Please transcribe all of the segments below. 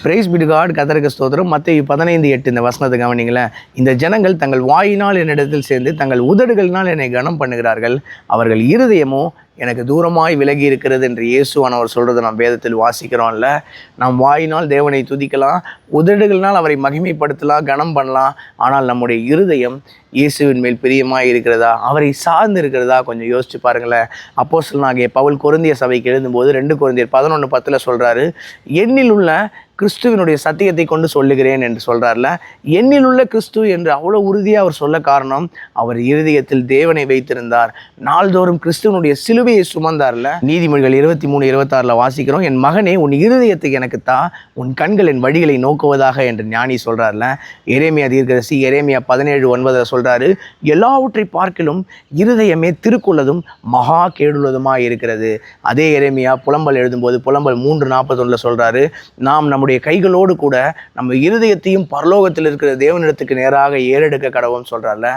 Price B to God. கர்த்தருக்கு ஸ்தோத்திரம். மத்தேயு 15:8 இந்த வசனத்தை கவனிங்களேன். இந்த ஜனங்கள் தங்கள் வாயினால் என்னிடத்தில் சேர்ந்து தங்கள் உதடுகளினால் என்னை கனம் பண்ணுகிறார்கள், அவர்கள் இருதயமோ எனக்கு தூரமாய் விலகி இருக்கிறது என்று இயேசுவானவர் சொல்கிறத நாம் வேதத்தில் வாசிக்கிறோம்ல. நாம் வாயினால் தேவனை துதிக்கலாம், உதடுகளினால் அவரை மகிமைப்படுத்தலாம், கனம் பண்ணலாம். ஆனால் நம்முடைய இருதயம் இயேசுவின் மேல் பிரியமாக இருக்கிறதா, அவரை சார்ந்து இருக்கிறதா கொஞ்சம் யோசிச்சு பாருங்களேன். அப்போஸ்தலனாகிய பவுல் கொரிந்திய சபைக்கு எழுதும்போது 2 கொரிந்தியர் 11:10 சொல்கிறாரு, என்னில் உள்ள கிறிஸ்துவினுடைய சத்தியத்தை கொண்டு சொல்லுகிறேன் என்று சொல்கிறார்ல. என்னில் உள்ள கிறிஸ்து என்று அவ்வளோ உறுதியாக அவர் சொல்ல காரணம், அவர் இருதயத்தில் தேவனை வைத்திருந்தார், நாள்தோறும் கிறிஸ்துவனுடைய சிலுவையை சுமந்தார்ல. நீதிமொழிகள் 23:26 வாசிக்கிறோம், என் மகனே உன் இருதயத்தை எனக்கு தா, உன் கண்கள் என் வழிகளை நோக்குவதாக என்று ஞானி சொல்கிறார்ல. எரேமியா தீர்க்கதரிசி எரேமியா 17:9 சொல்கிறாரு, எல்லாவற்றை பார்க்கிலும் இருதயமே திருக்குள்ளதும் மகா கேடுள்ளதுமாக இருக்கிறது. அதே எரேமியா புலம்பல் எழுதும்போது புலம்பல் 3:41 சொல்கிறாரு, நாம் நம்முடைய கைகளோடு கூட நம்ம இருதயத்தையும் பரலோகத்தில் இருக்கிற தேவனிடத்துக்கு நேராக ஏறெடுக்க கடவுள்னு சொல்கிறார்ல.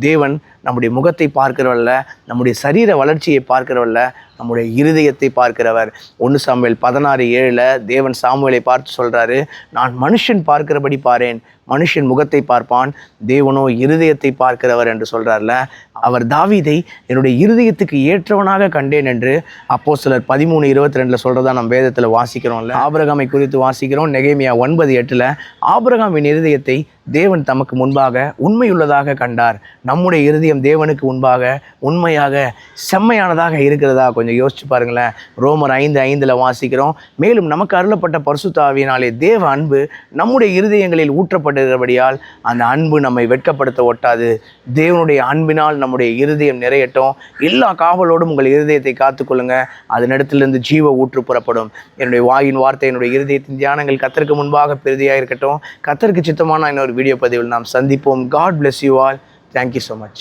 தேவன் நம்முடைய முகத்தை பார்க்கிறவல்ல, நம்முடைய சரீர வளர்ச்சியை பார்க்கிறவல்ல, நம்முடைய இருதயத்தை பார்க்கிறவர். 1 சாமுவேல் 16:7 தேவன் சாமுவேலை பார்த்து சொல்கிறாரு, நான் மனுஷன் பார்க்கிறபடி பாரேன், மனுஷன் முகத்தை பார்ப்பான், தேவனோ இருதயத்தை பார்க்கிறவர் என்று சொல்கிறார்ல. அவர் தாவீதை என்னுடைய இருதயத்துக்கு ஏற்றவனாக கண்டேன் என்று அப்போஸ்தலர் 13:22 சொல்கிறதா நம்ம வேதத்தில் வாசிக்கிறோம்ல. ஆபிரகாமை குறித்து வாசிக்கிறோம். நெகேமியா 9:8 ஆபிரகாமின் இருதயத்தை தேவன் தமக்கு முன்பாக உண்மையுள்ளதாக கண்டார். நம்முடைய இருதயம் தேவனுக்கு முன்பாக உண்மையாக செம்மையானதாக இருக்கிறதா கொஞ்சம் யோசிச்சு பாருங்களேன். ரோமர் 5:5 வாசிக்கிறோம், மேலும் நமக்கு அருளப்பட்ட பரிசுத்த ஆவியினாலே தேவ அன்பு நம்முடைய இருதயங்களில் ஊற்றப்பட்டிருக்கிறபடியால் அந்த அன்பு நம்மை வெட்கப்படுத்த ஒட்டாது. தேவனுடைய அன்பினால் நம்முடைய இருதயம் நிறையட்டும். எல்லா காவலோடும் உங்கள் இருதயத்தை காத்துக்கொள்ளுங்க, அதனிடத்திலிருந்து ஜீவ ஊற்று புறப்படும். என்னுடைய வாயின் வார்த்தை, என்னுடைய இருதயத்தின் தியானங்கள் கர்த்தருக்கு முன்பாக பெரிதாக இருக்கட்டும். கர்த்தருக்கு சித்தமான இன்னொரு வீடியோ பதிவில் நாம் சந்திப்போம். God bless you all. Thank you so much.